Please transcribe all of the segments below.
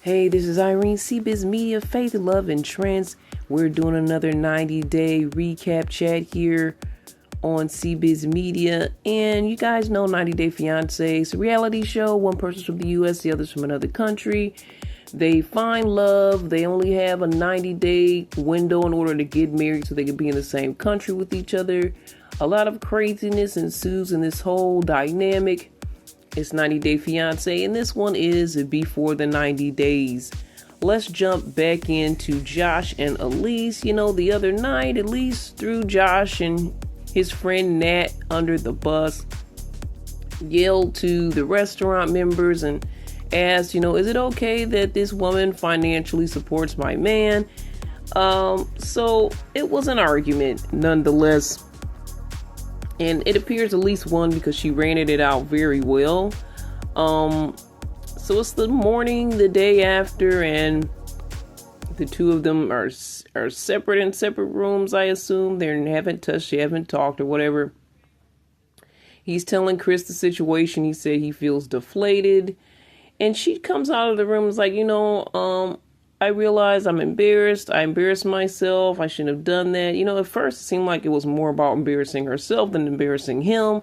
Hey, this is Irene, CBiz Media, Faith, Love, and Trends. We're doing another 90-day recap chat here on CBiz Media. And you guys know 90 Day Fiance. It's a reality show. One person's from the U.S., the other's from another country. They find love. They only have a 90-day window in order to get married so they can be in the same country with each other. A lot of craziness ensues in this whole dynamic. It's 90 Day Fiance, and this one is before the 90 days. Let's jump back into Josh and Elise. You know, the other night, Elise threw Josh and his friend Nat under the bus, yelled to the restaurant members and asked, is it okay that this woman financially supports my man? So it was an argument nonetheless. And it appears Elise won because she ran it out very well. So it's the morning, the day after, and the two of them are separate in separate rooms, I assume. They haven't touched, they haven't talked or whatever. He's telling Chris the situation. He said he feels deflated. And she comes out of the room and is like, I realize I'm embarrassed. I embarrassed myself. I shouldn't have done that. At first it seemed like it was more about embarrassing herself than embarrassing him.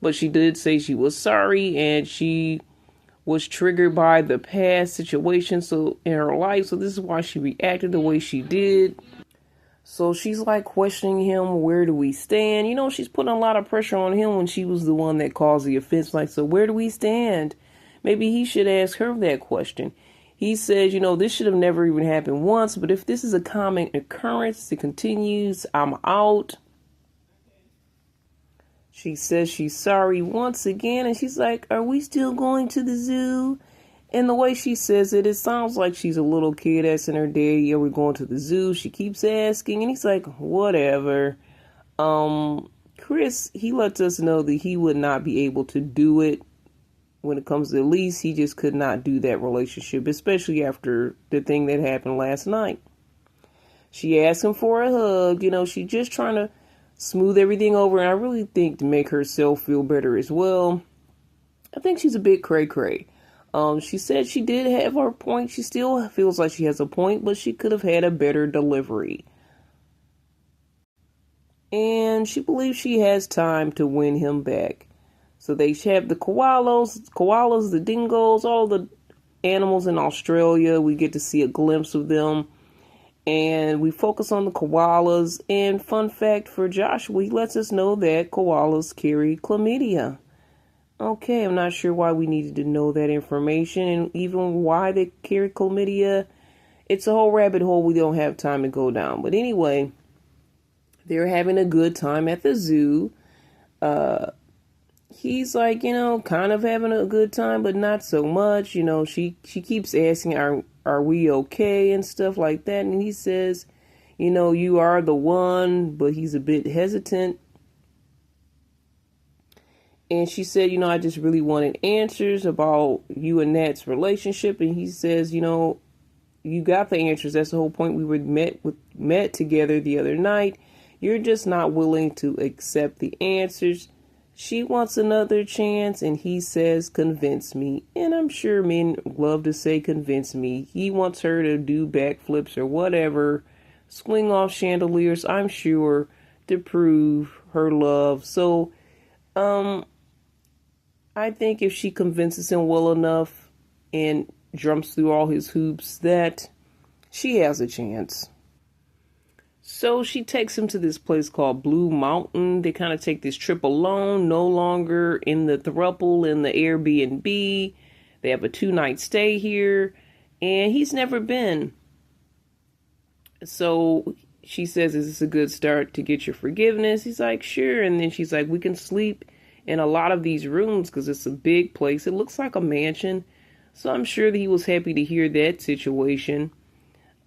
But she did say she was sorry and she was triggered by the past situation in her life. So this is why she reacted the way she did. So she's like questioning him, where do we stand? She's putting a lot of pressure on him when she was the one that caused the offense. Like, so where do we stand? Maybe he should ask her that question. He says, this should have never even happened once, but if this is a common occurrence, it continues, I'm out. She says she's sorry once again, and she's like, are we still going to the zoo? And the way she says it sounds like she's a little kid asking her daddy, are we going to the zoo? She keeps asking, and he's like, whatever. Chris, he lets us know that he would not be able to do it. When it comes to Elise, he just could not do that relationship, especially after the thing that happened last night. She asked him for a hug. She's just trying to smooth everything over. And I really think to make herself feel better as well. I think she's a bit cray-cray. She said she did have her point. She still feels like she has a point, but she could have had a better delivery. And she believes she has time to win him back. So they have the koalas, the dingoes, all the animals in Australia. We get to see a glimpse of them. And we focus on the koalas. And fun fact for Joshua, he lets us know that koalas carry chlamydia. Okay, I'm not sure why we needed to know that information and even why they carry chlamydia. It's a whole rabbit hole we don't have time to go down. But anyway, they're having a good time at the zoo. He's like, kind of having a good time, but not so much. She keeps asking, are we okay and stuff like that. And he says, you are the one, but he's a bit hesitant. And she said, I just really wanted answers about you and Nat's relationship. And he says, you got the answers. That's the whole point. We were met together the other night. You're just not willing to accept the answers. She wants another chance, and he says, convince me. And I'm sure men love to say, convince me. He wants her to do backflips or whatever, swing off chandeliers, I'm sure, to prove her love. So, I think if she convinces him well enough and jumps through all his hoops, that she has a chance. So she takes him to this place called Blue Mountain. They kind of take this trip alone, no longer in the throuple in the Airbnb. They have a 2-night stay here, and he's never been. So she says, is this a good start to get your forgiveness? He's like, sure. And then she's like, we can sleep in a lot of these rooms because it's a big place. It looks like a mansion. So I'm sure that he was happy to hear that situation.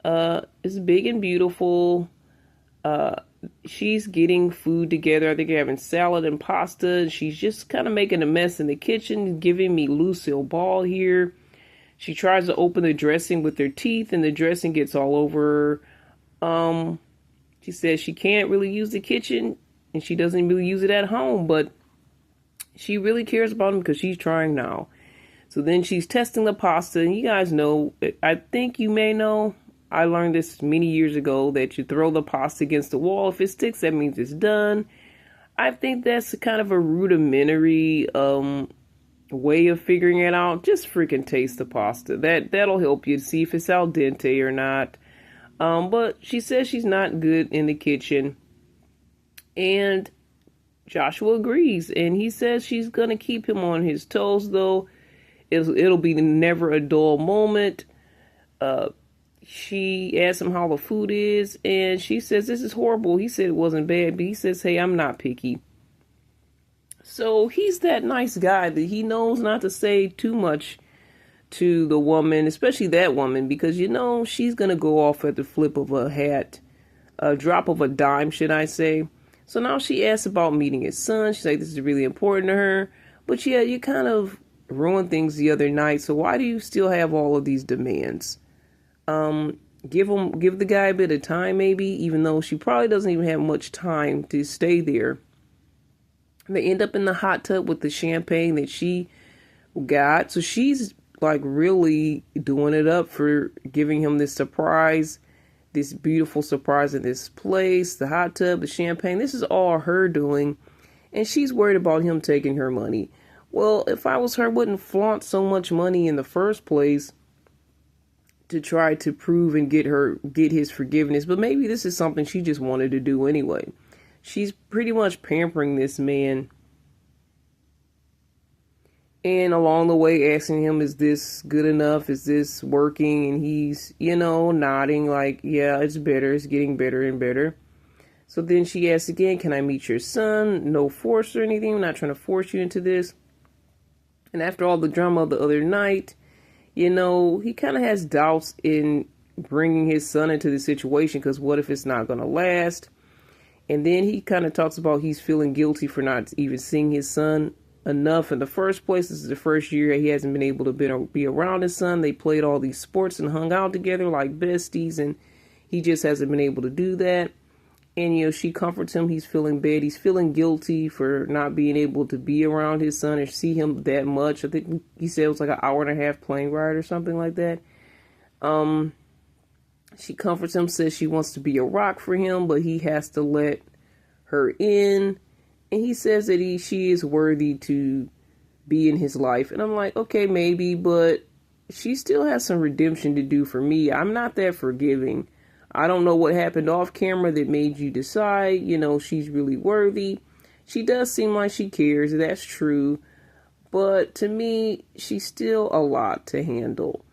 It's big and beautiful. She's getting food together. I think they're having salad and pasta. And she's just kind of making a mess in the kitchen, giving me Lucille Ball here. She tries to open the dressing with her teeth, and the dressing gets all over her. She says she can't really use the kitchen, and she doesn't really use it at home, but she really cares about him because she's trying now. So then she's testing the pasta, and you guys know, I think you may know, I learned this many years ago, that you throw the pasta against the wall. If it sticks, that means it's done. I think that's kind of a rudimentary way of figuring it out. Just freaking taste the pasta. That'll help you see if it's al dente or not. But she says she's not good in the kitchen, and Joshua agrees, and he says she's gonna keep him on his toes, though. It'll be never a dull moment. She asks him how the food is, and she says this is horrible. He said it wasn't bad, but he says, hey, I'm not picky. So he's that nice guy that he knows not to say too much to the woman, especially that woman, because she's gonna go off at the flip of a hat, a drop of a dime, should I say. So now she asks about meeting his son. She's like, this is really important to her. But yeah, you kind of ruined things the other night, so why do you still have all of these demands? Give the guy a bit of time, maybe, even though she probably doesn't even have much time to stay there. They end up in the hot tub with the champagne that she got. So she's like really doing it up for giving him this surprise, this beautiful surprise in this place, the hot tub, the champagne. This is all her doing, and she's worried about him taking her money. Well, if I was her, I wouldn't flaunt so much money in the first place to try to prove and get his forgiveness. But maybe this is something she just wanted to do anyway. She's pretty much pampering this man, and along the way asking him, is this good enough? Is this working? And he's, nodding like, yeah, it's better. It's getting better and better. So then she asks again, can I meet your son? No force or anything. I'm not trying to force you into this. And after all the drama of the other night, he kind of has doubts in bringing his son into the situation, because what if it's not going to last? And then he kind of talks about he's feeling guilty for not even seeing his son enough in the first place. This is the first year he hasn't been able to be around his son. They played all these sports and hung out together like besties, and he just hasn't been able to do that. And, she comforts him. He's feeling bad. He's feeling guilty for not being able to be around his son or see him that much. I think he said it was like an hour and a half plane ride or something like that. She comforts him, says she wants to be a rock for him, but he has to let her in. And he says that she is worthy to be in his life. And I'm like, okay, maybe, but she still has some redemption to do for me. I'm not that forgiving. I don't know what happened off camera that made you decide, she's really worthy. She does seem like she cares. That's true. But to me, she's still a lot to handle.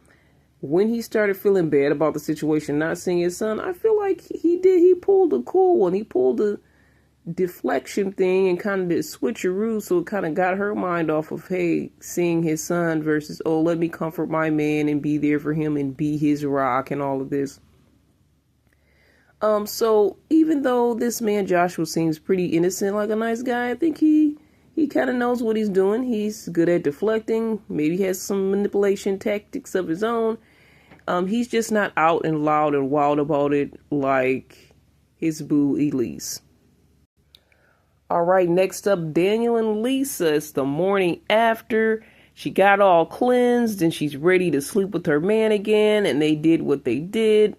When he started feeling bad about the situation, not seeing his son, I feel like he pulled a cool one. He pulled a deflection thing and kind of did switcheroo. So it kind of got her mind off of, hey, seeing his son versus, oh, let me comfort my man and be there for him and be his rock and all of this. So even though this man Joshua seems pretty innocent, like a nice guy, I think he kind of knows what he's doing. He's good at deflecting. Maybe he has some manipulation tactics of his own. He's just not out and loud and wild about it like his boo Elise. All right, next up, Daniel and Lisa. It's the morning after. She got all cleansed and she's ready to sleep with her man again, and they did what they did.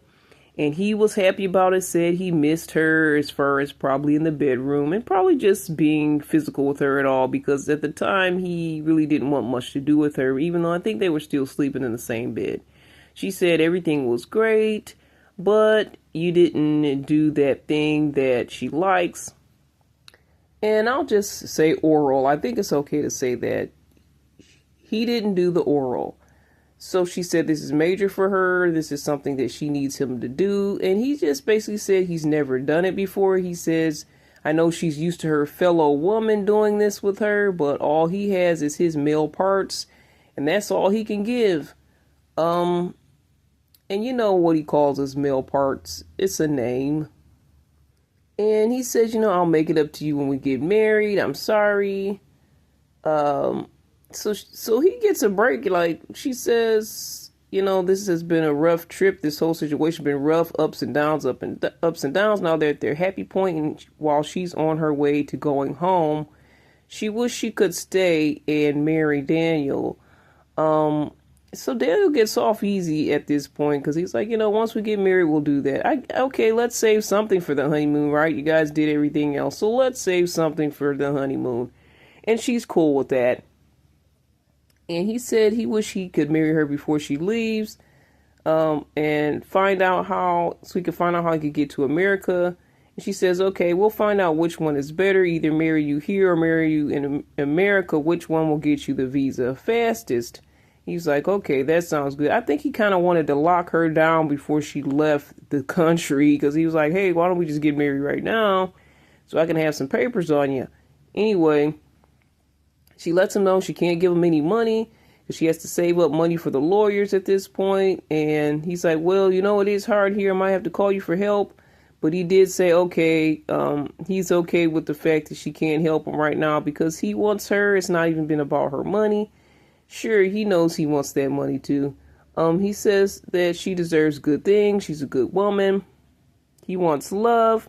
And he was happy about it, said he missed her as far as probably in the bedroom and probably just being physical with her at all, because at the time he really didn't want much to do with her, even though I think they were still sleeping in the same bed. She said everything was great, but you didn't do that thing that she likes. And I'll just say oral. I think it's okay to say that. He didn't do the oral. So she said this is major for her. This is something that she needs him to do. And he just basically said he's never done it before. He says, I know she's used to her fellow woman doing this with her, but all he has is his male parts. And that's all he can give. And you know what he calls his male parts. It's a name. And he says, I'll make it up to you when we get married. I'm sorry. So he gets a break. Like she says, this has been a rough trip. This whole situation been rough, ups and downs, ups and downs. Now they're at their happy point, and while she's on her way to going home, she wished she could stay and marry Daniel. So Daniel gets off easy at this point because he's like, once we get married, we'll do that. Okay, let's save something for the honeymoon, right? You guys did everything else, so let's save something for the honeymoon. And she's cool with that. And he said he wish he could marry her before she leaves, and find out how, so he could find out how he could get to America. And she says, okay, we'll find out which one is better. Either marry you here or marry you in America. Which one will get you the visa fastest? He's like, okay, that sounds good. I think he kind of wanted to lock her down before she left the country because he was like, hey, why don't we just get married right now so I can have some papers on you? Anyway, she lets him know she can't give him any money because she has to save up money for the lawyers at this point. And he's like, well, it is hard here. I might have to call you for help. But he did say, okay, he's okay with the fact that she can't help him right now because he wants her. It's not even been about her money. Sure, he knows he wants that money too. He says that she deserves good things. She's a good woman. He wants love.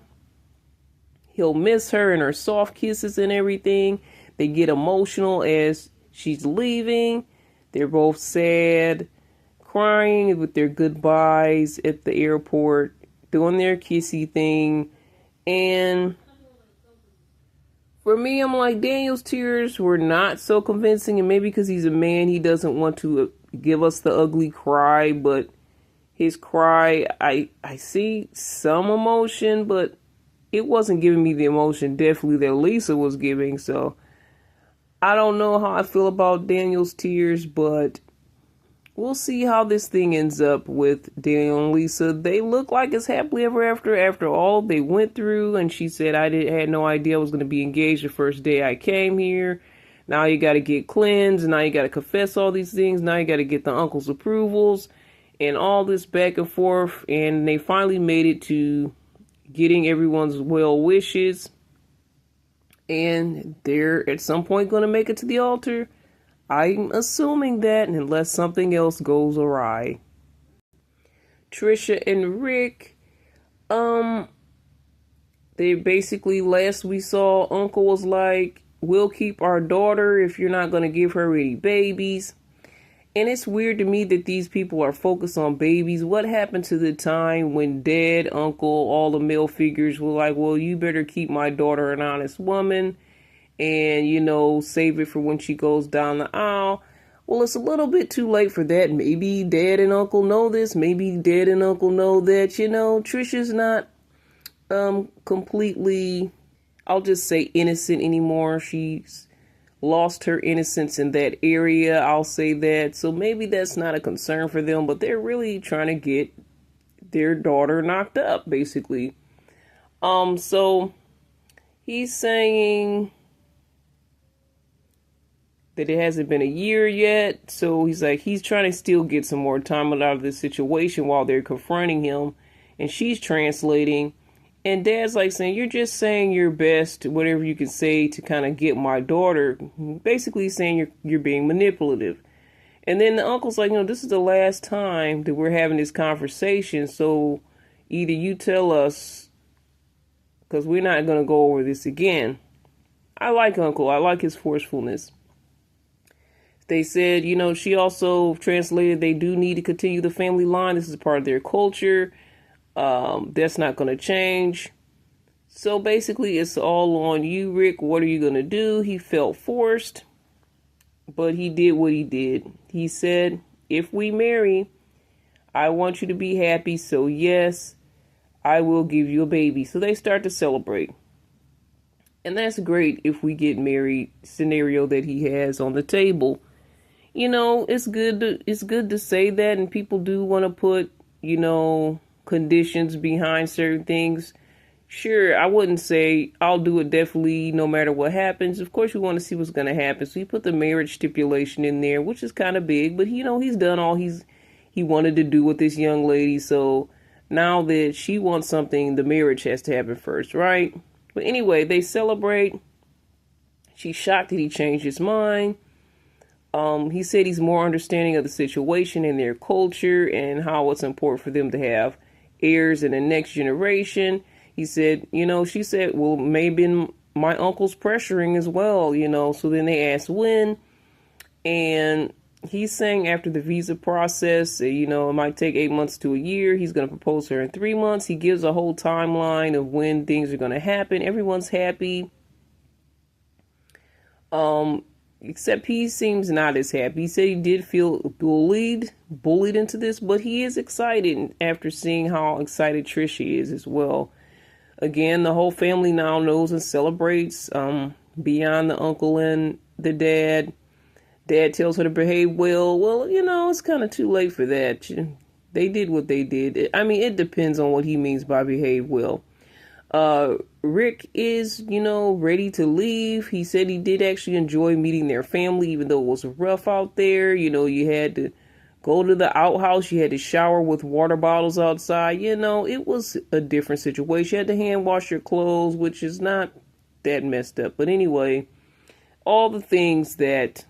He'll miss her and her soft kisses and everything. They get emotional as she's leaving. They're both sad, crying with their goodbyes at the airport, doing their kissy thing. And for me, I'm like, Daniel's tears were not so convincing, and maybe because he's a man, he doesn't want to give us the ugly cry, but his cry, I see some emotion, but it wasn't giving me the emotion definitely that Lisa was giving. So I don't know how I feel about Daniel's tears, but we'll see how this thing ends up with Daniel and Lisa. They look like it's happily ever after all they went through. And she said, had no idea I was going to be engaged the first day I came here. Now you got to get cleansed. And now you got to confess all these things. Now you got to get the uncle's approvals and all this back and forth. And they finally made it to getting everyone's well wishes. And they're at some point going to make it to the altar. I'm assuming that, unless something else goes awry. Trisha and Rick, they basically, last we saw, Uncle was like, we'll keep our daughter if you're not going to give her any babies. And it's weird to me that these people are focused on babies. What happened to the time when Dad, Uncle, all the male figures were like, well, you better keep my daughter an honest woman and, save it for when she goes down the aisle. Well, it's a little bit too late for that. Maybe Dad and Uncle know this. Maybe Dad and Uncle know that, Trisha's not completely, I'll just say, innocent anymore. She's lost her innocence in that area. I'll say that. So maybe that's not a concern for them, but they're really trying to get their daughter knocked up, basically. So he's saying that it hasn't been a year yet. So he's like, he's trying to still get some more time out of this situation while they're confronting him. And she's translating. And Dad's like saying, you're just saying your best, whatever you can say to kind of get my daughter. Basically saying you're being manipulative. And then the uncle's like, this is the last time that we're having this conversation. So either you tell us, because we're not going to go over this again. I like Uncle. I like his forcefulness. They said, she also translated they do need to continue the family line. This is part of their culture. That's not going to change. So basically, it's all on you, Rick. What are you going to do? He felt forced, but he did what he did. He said, if we marry, I want you to be happy. So yes, I will give you a baby. So they start to celebrate. And that's great if we get married scenario that he has on the table. It's good to say that, and people do want to put, conditions behind certain things. Sure, I wouldn't say I'll do it definitely no matter what happens. Of course, we want to see what's going to happen. So he put the marriage stipulation in there, which is kind of big, but he's done all he wanted to do with this young lady. So now that she wants something, the marriage has to happen first, right? But anyway, they celebrate. She's shocked that he changed his mind. He said he's more understanding of the situation and their culture and how it's important for them to have heirs in the next generation. He said, she said, well, maybe my uncle's pressuring as well, So then they asked when. And He's saying after the visa process, it might take 8 months to a year. He's going to propose to her in 3 months. He gives a whole timeline of when things are going to happen. Everyone's happy. Except he seems not as happy. He said he did feel bullied into this, but he is excited after seeing how excited Trisha is as well. Again, the whole family now knows and celebrates, beyond the uncle and the dad. Dad tells her to behave well. Well, it's kind of too late for that. They did what they did. I mean, it depends on what he means by behave well. Rick is, ready to leave. He said he did actually enjoy meeting their family, even though it was rough out there. You had to go to the outhouse. You had to shower with water bottles outside. It was a different situation. You had to hand wash your clothes, which is not that messed up. But anyway, all the things that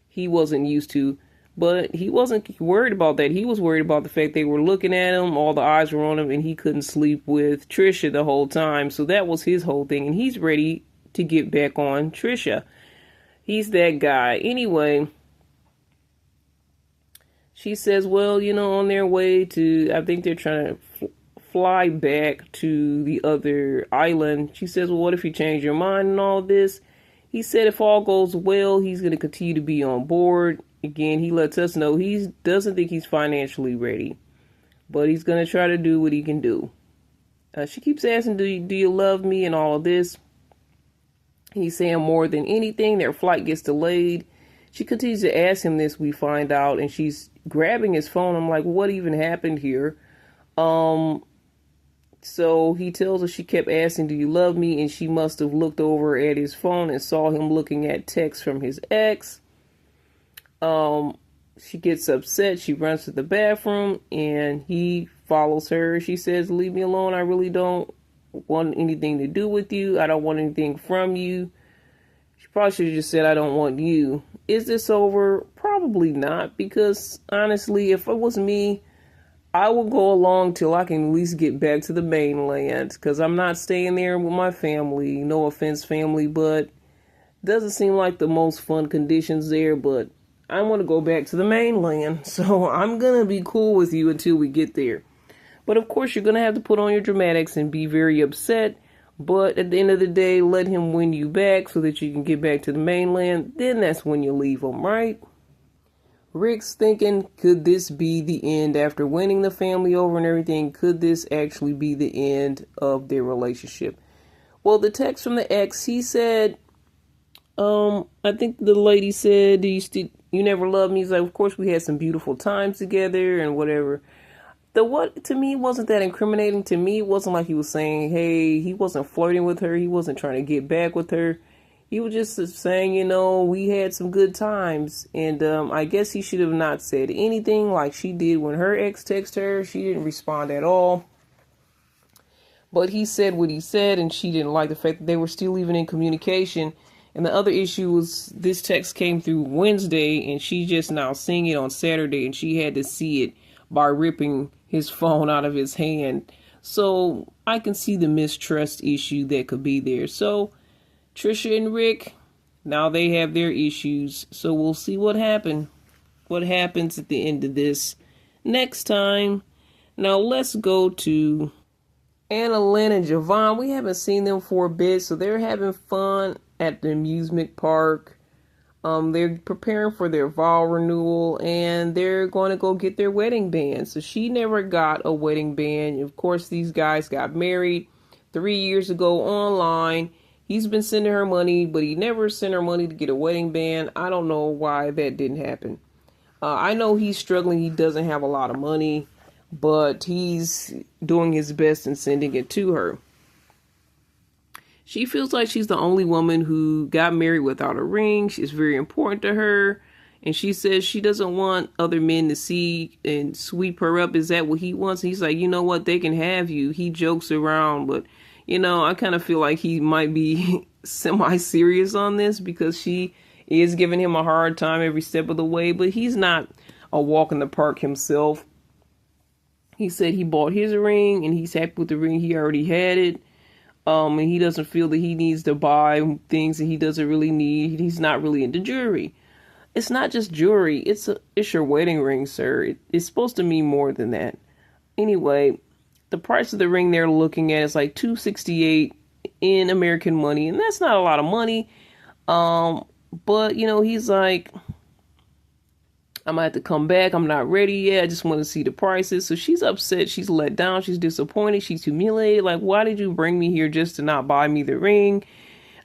he wasn't used to, but he wasn't worried about that. He was worried about the fact they were looking at him, all the eyes were on him, and he couldn't sleep with Trisha the whole time. So that was his whole thing, and he's ready to get back on Trisha. He's that guy. Anyway, she says, well, on their way to, I think they're trying to fly back to the other island. She says, well, what if you change your mind and all this? He said if all goes well, he's going to continue to be on board. Again, he lets us know he doesn't think he's financially ready, but he's going to try to do what he can do. She keeps asking, do you love me and all of this? He's saying more than anything, their flight gets delayed. She continues to ask him this, we find out, and she's grabbing his phone. I'm like, what even happened here? So he tells her she kept asking, do you love me? And she must have looked over at his phone and saw him looking at texts from his ex. She gets upset. She runs to the bathroom and he follows her. She says, leave me alone. I really don't want anything to do with you. I don't want anything from you. She probably should have just said, I don't want you. Is this over? Probably not, because honestly, if it was me, I will go along till I can at least get back to the mainland, because I'm not staying there with my family. No offense, family, but it doesn't seem like the most fun conditions there, but I want to go back to the mainland, so I'm going to be cool with you until we get there. But of course, you're going to have to put on your dramatics and be very upset, but at the end of the day, let him win you back so that you can get back to the mainland. Then that's when you leave him, right? Rick's thinking, could this be the end after winning the family over and everything? Could this actually be the end of their relationship? Well, the text from the ex, he said, I think the lady said, you never loved me? He's like, of course we had some beautiful times together and whatever. What to me wasn't that incriminating. To me, it wasn't like he was saying, hey, he wasn't flirting with her. He wasn't trying to get back with her. He was just saying, we had some good times. And I guess he should have not said anything like she did when her ex texted her. She didn't respond at all. But he said what he said, and she didn't like the fact that they were still even in communication. And the other issue was this text came through Wednesday, and she just now seeing it on Saturday, and she had to see it by ripping his phone out of his hand. So I can see the mistrust issue that could be there. So Trisha and Rick, now they have their issues. So we'll see what happens at the end of this next time. Now let's go to Anna, Lynn, and Javon. We haven't seen them for a bit, so they're having fun at the amusement park. They're preparing for their vow renewal, and they're going to go get their wedding band. So she never got a wedding band. Of course, these guys got married 3 years ago online. He's been sending her money, but he never sent her money to get a wedding band. I don't know why that didn't happen. I know he's struggling. He doesn't have a lot of money, but he's doing his best in sending it to her. She feels like she's the only woman who got married without a ring. She's very important to her. And she says she doesn't want other men to see and sweep her up. Is that what he wants? And he's like, you know what? They can have you. He jokes around, but I kind of feel like he might be semi-serious on this, because she is giving him a hard time every step of the way, but he's not a walk in the park himself. He said he bought his ring and he's happy with the ring. He already had it. And he doesn't feel that he needs to buy things that he doesn't really need. He's not really into jewelry. It's not just jewelry. It's your wedding ring, sir. It's supposed to mean more than that. Anyway, the price of the ring they're looking at is like 268 in American money, and that's not a lot of money. Um, but he's like, I'm gonna have to come back. I'm not ready yet. I just want to see the prices. So she's upset. She's let down. She's disappointed. She's humiliated. Like, why did you bring me here just to not buy me the ring?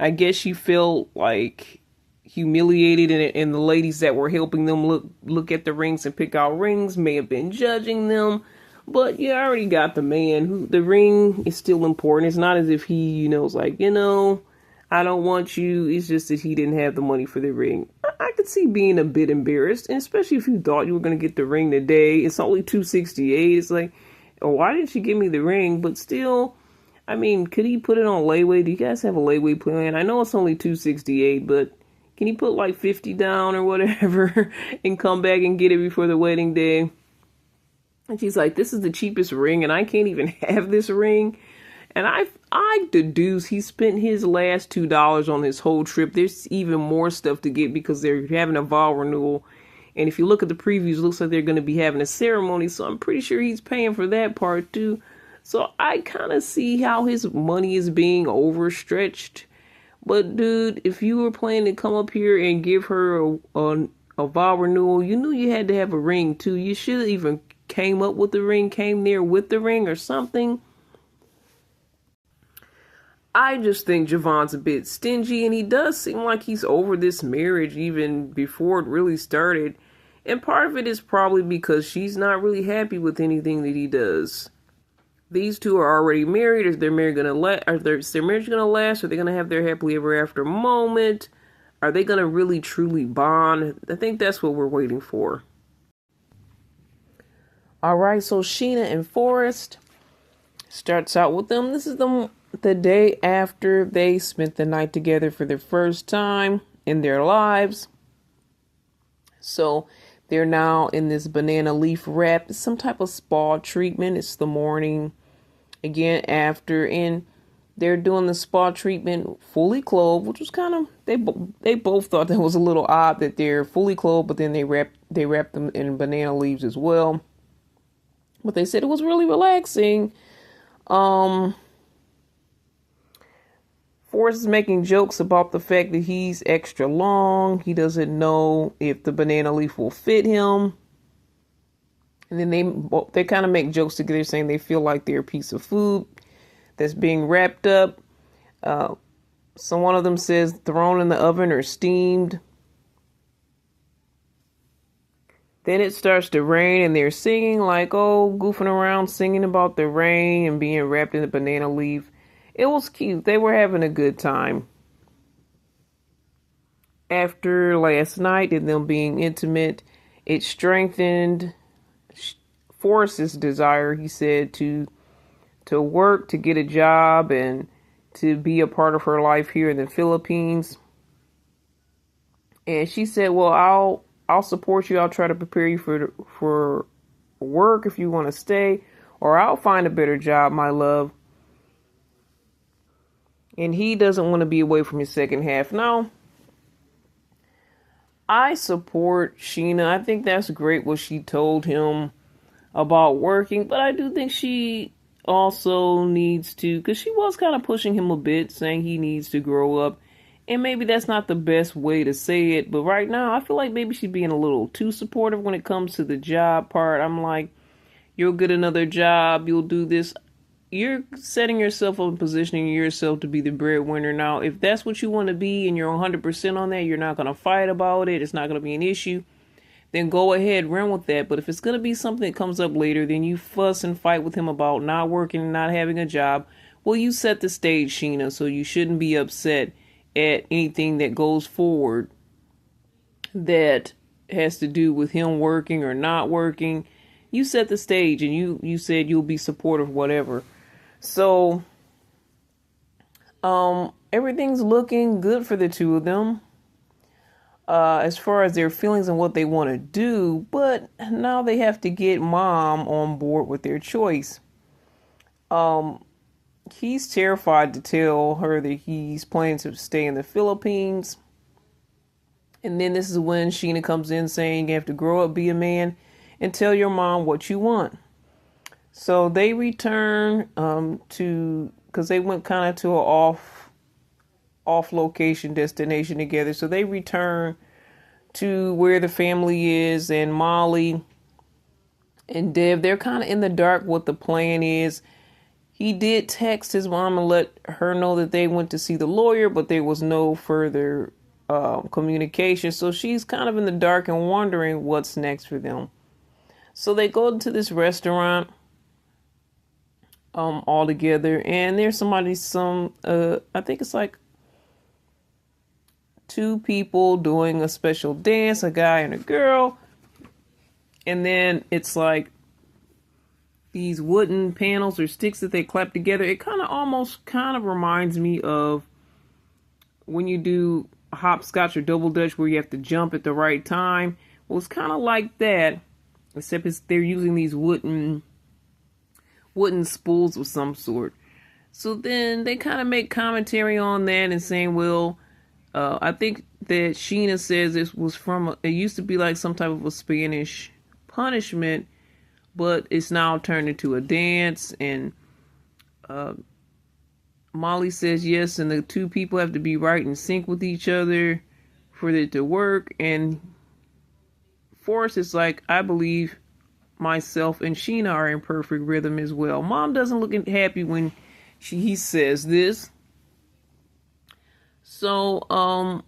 I guess she felt like humiliated, and the ladies that were helping them look at the rings and pick out rings may have been judging them. But you already got the man who the ring is still important. It's not as if he, is like, I don't want you. It's just that he didn't have the money for the ring. I could see being a bit embarrassed, and especially if you thought you were going to get the ring today. It's only 268. It's like, oh, why didn't you give me the ring? But still, I mean, could he put it on layaway? Do you guys have a layaway plan? I know it's only 268, but can he put like 50 down or whatever and come back and get it before the wedding day? And she's like, this is the cheapest ring and I can't even have this ring. And I deduce he spent his last $2 on this whole trip. There's even more stuff to get because they're having a vow renewal. And if you look at the previews, it looks like they're going to be having a ceremony. So I'm pretty sure he's paying for that part too. So I kind of see how his money is being overstretched. But dude, if you were planning to come up here and give her a vow renewal, you knew you had to have a ring too. You should have even came up with the ring, came there with the ring or something. I just think Javon's a bit stingy, and he does seem like he's over this marriage even before it really started. And part of it is probably because she's not really happy with anything that he does. These two are already married. Is their marriage gonna last? Is their marriage gonna last? Are they gonna have their happily ever after moment? Are they gonna really truly bond? I think that's what we're waiting for. All right, so Sheena and Forrest starts out with them. This is the day after they spent the night together for the first time in their lives. So they're now in this banana leaf wrap. It's some type of spa treatment. It's the morning again after, and they're doing the spa treatment fully clothed, which was kind of, they both thought that was a little odd that they're fully clothed, but then they wrapped them in banana leaves as well. But they said it was really relaxing. Forrest is making jokes about the fact that he's extra long. He doesn't know if the banana leaf will fit him. And then they kind of make jokes together saying they feel like they're a piece of food that's being wrapped up. So one of them says thrown in the oven or steamed. Then it starts to rain and they're singing like, oh, goofing around, singing about the rain and being wrapped in a banana leaf. It was cute. They were having a good time. After last night and them being intimate, it strengthened Forrest's desire, he said, to work, to get a job, and to be a part of her life here in the Philippines. And she said, well, I'll support you. I'll try to prepare you for work if you want to stay, or I'll find a better job, my love. And he doesn't want to be away from his second half. No, I support Sheena. I think that's great what she told him about working, but I do think she also needs to, because she was kind of pushing him a bit, saying he needs to grow up. And maybe that's not the best way to say it, but right now I feel like maybe she's being a little too supportive when it comes to the job part. I'm like, you'll get another job, you'll do this. You're setting yourself up and positioning yourself to be the breadwinner. Now, if that's what you want to be and you're 100% on that, you're not going to fight about it, it's not going to be an issue, then go ahead, run with that. But if it's going to be something that comes up later, then you fuss and fight with him about not working and not having a job. Well, you set the stage, Sheena, so you shouldn't be upset at anything that goes forward that has to do with him working or not working. You set the stage and you said you'll be supportive, whatever. So, everything's looking good for the two of them, as far as their feelings and what they want to do, but now they have to get mom on board with their choice. He's terrified to tell her that he's planning to stay in the Philippines. And then this is when Sheena comes in saying you have to grow up, be a man, and tell your mom what you want. So they return because they went kind of to a off location destination together. So they return to where the family is, and Molly and Dev, they're kind of in the dark what the plan is. He did text his mom and let her know that they went to see the lawyer, but there was no further communication. So she's kind of in the dark and wondering what's next for them. So they go to this restaurant all together, and there's I think it's like two people doing a special dance, a guy and a girl. And then it's like these wooden panels or sticks that they clap together. It kind of reminds me of when you do hopscotch or double dutch where you have to jump at the right time. Well, it's kind of like that, except they're using these wooden spools of some sort. So then they kind of make commentary on that and saying, well, I think that Sheena says this was it used to be like some type of a Spanish punishment, but it's now turned into a dance. And Molly says yes, and the two people have to be right in sync with each other for it to work. And Forrest is like, I believe myself and Sheena are in perfect rhythm as well. Mom doesn't look happy when he says this. So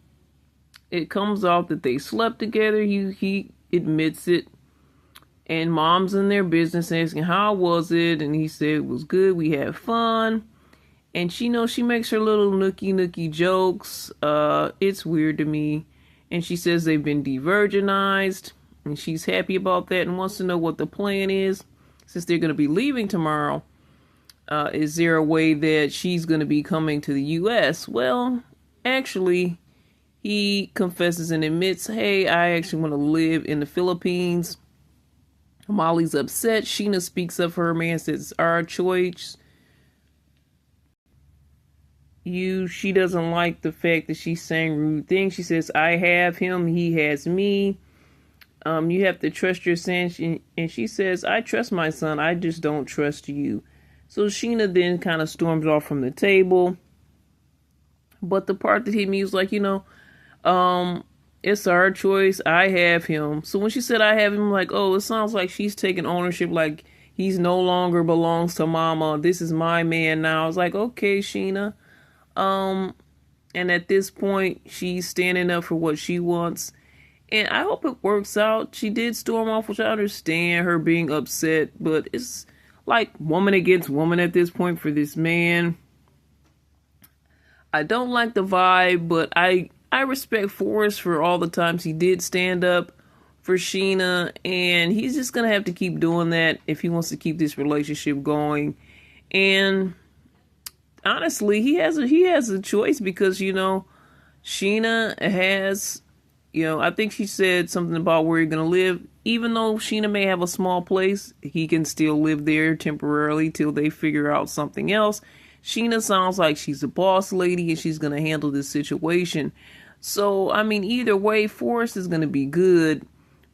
it comes out that they slept together. He admits it. And Mom's in their business asking, how was it? And he said, it was good. We had fun. And she makes her little nookie jokes. It's weird to me. And she says they've been de-virginized. And she's happy about that and wants to know what the plan is. Since they're going to be leaving tomorrow, is there a way that she's going to be coming to the U.S.? Well, actually, he confesses and admits, hey, I actually want to live in the Philippines. Molly's upset. Sheena speaks up for her man, says it's our choice. She doesn't like the fact that she's saying rude things. She says, I have him, he has me. You have to trust your son. And she says, I trust my son, I just don't trust you. So Sheena then kind of storms off from the table. But the part that hit me was like, it's our choice. I have him. So when she said I have him, I'm like, oh, it sounds like she's taking ownership. Like he's no longer belongs to mama. This is my man now. I was like, okay, Sheena. And at this point, she's standing up for what she wants. And I hope it works out. She did storm off, which I understand her being upset. But it's like woman against woman at this point for this man. I don't like the vibe, but I respect Forrest for all the times he did stand up for Sheena, and he's just gonna have to keep doing that if he wants to keep this relationship going. And honestly, he has a choice because Sheena has, I think she said something about where you're gonna live. Even though Sheena may have a small place, he can still live there temporarily till they figure out something else. Sheena sounds like she's a boss lady and she's gonna handle this situation. So, I mean, either way, Forrest is going to be good.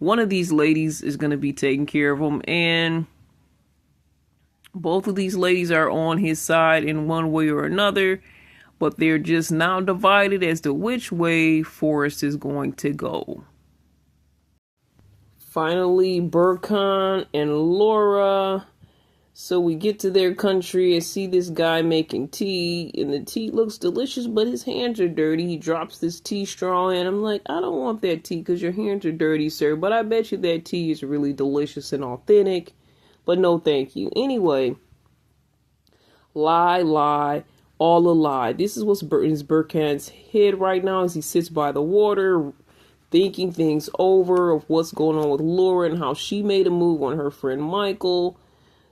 One of these ladies is going to be taking care of him. And both of these ladies are on his side in one way or another. But they're just now divided as to which way Forrest is going to go. Finally, Burkhan and Laura. So we get to their country and see this guy making tea, and the tea looks delicious, but his hands are dirty. He drops this tea straw, and I'm like, I don't want that tea because your hands are dirty, sir, but I bet you that tea is really delicious and authentic, but no thank you. Anyway, lie, all a lie. This is what's in Burkhan's head right now as he sits by the water, thinking things over of what's going on with Laura and how she made a move on her friend Michael.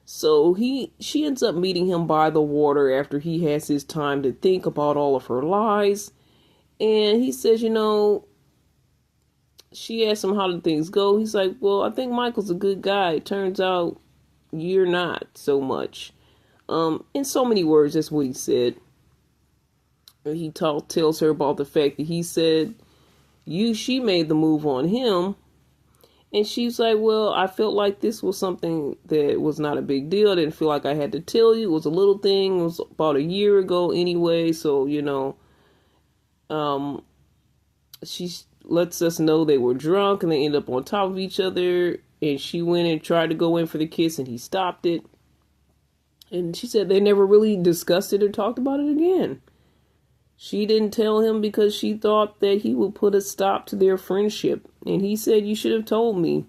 So she ends up meeting him by the water after he has his time to think about all of her lies. And he says, she asks him how did things go. He's like, well, I think Michael's a good guy. It turns out you're not so much. In so many words, that's what he said. He tells her about the fact that he said she made the move on him. And she's like, well, I felt like this was something that was not a big deal. I didn't feel like I had to tell you. It was a little thing. It was about a year ago anyway. So, she lets us know they were drunk and they ended up on top of each other. And she went and tried to go in for the kiss and he stopped it. And she said they never really discussed it or talked about it again. She didn't tell him because she thought that he would put a stop to their friendship. And he said, you should have told me.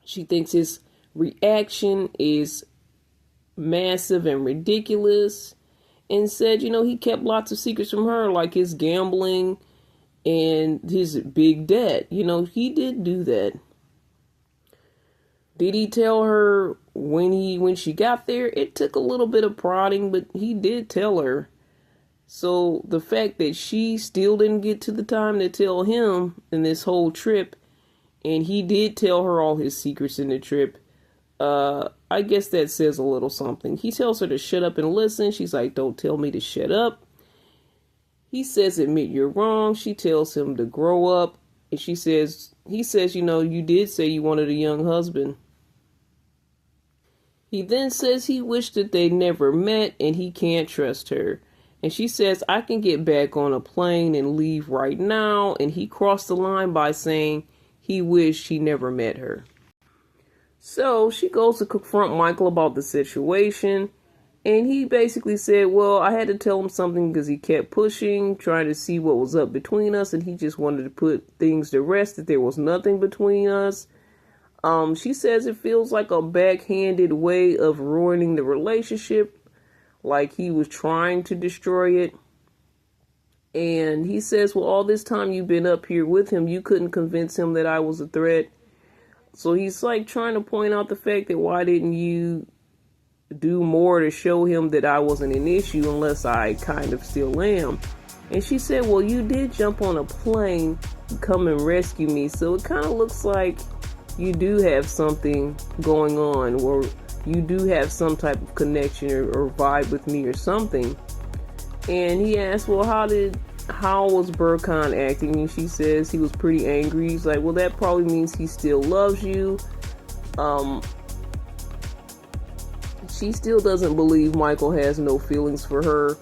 She thinks his reaction is massive and ridiculous. And said, he kept lots of secrets from her, like his gambling and his big debt. He did do that. Did he tell her when she got there? It took a little bit of prodding, but he did tell her. So the fact that she still didn't get to the time to tell him in this whole trip, and he did tell her all his secrets in the trip, I guess that says a little something. He tells her to shut up and listen. She's like, don't tell me to shut up. He says, admit you're wrong. She tells him to grow up. And he says, you did say you wanted a young husband. He then says he wished that they never met and he can't trust her. And she says, I can get back on a plane and leave right now. And he crossed the line by saying he wished he never met her. So she goes to confront Michael about the situation. And he basically said, well, I had to tell him something because he kept pushing, trying to see what was up between us. And he just wanted to put things to rest, that there was nothing between us. She says it feels like a backhanded way of ruining the relationship. Like he was trying to destroy it. And he says, well, all this time you've been up here with him, you couldn't convince him that I was a threat. So he's like trying to point out the fact that why didn't you do more to show him that I wasn't an issue unless I kind of still am. And she said, well, you did jump on a plane and come and rescue me. So it kind of looks like you do have something going on, or you do have some type of connection or vibe with me or something. And he asked, well, how was Burkhan acting? And she says he was pretty angry. He's like, well, that probably means he still loves you. She still doesn't believe Michael has no feelings for her,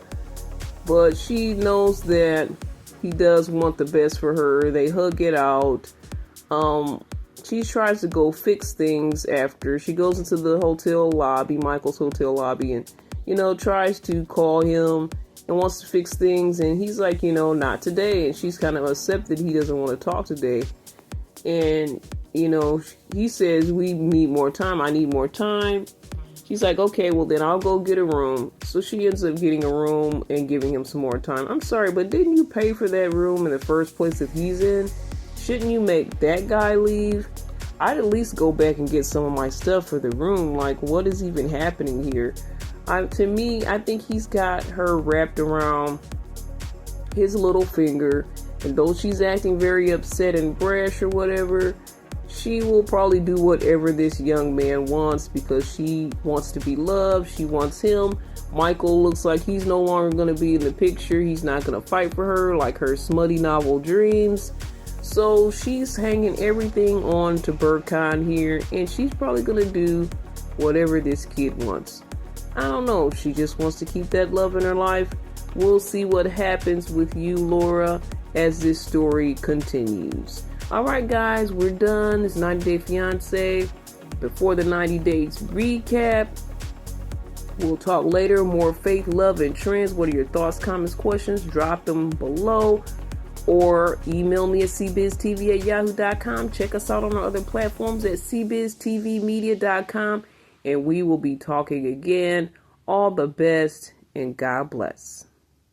but she knows that he does want the best for her. They hug it out. She tries to go fix things after. She goes into the hotel lobby, Michael's hotel lobby, and, tries to call him and wants to fix things. And he's like, not today. And she's kind of accepted he doesn't want to talk today. And, he says, we need more time. I need more time. She's like, okay, well, then I'll go get a room. So she ends up getting a room and giving him some more time. I'm sorry, but didn't you pay for that room in the first place that he's in? Shouldn't you make that guy leave? I'd at least go back and get some of my stuff for the room. Like, what is even happening here? To me, I think he's got her wrapped around his little finger. And though she's acting very upset and brash or whatever, she will probably do whatever this young man wants because she wants to be loved. She wants him. Michael looks like he's no longer going to be in the picture. He's not going to fight for her like her smutty novel dreams. So she's hanging everything on to Burkhan here, and she's probably going to do whatever this kid wants. I don't know. She just wants to keep that love in her life. We'll see what happens with you, Laura, as this story continues. Alright guys, we're done. It's 90 Day Fiance. Before the 90 days recap, we'll talk later. More faith, love, and trends. What are your thoughts, comments, questions? Drop them below. Or email me at cbiztv@yahoo.com. Check us out on our other platforms at cbiztvmedia.com. And we will be talking again. All the best and God bless.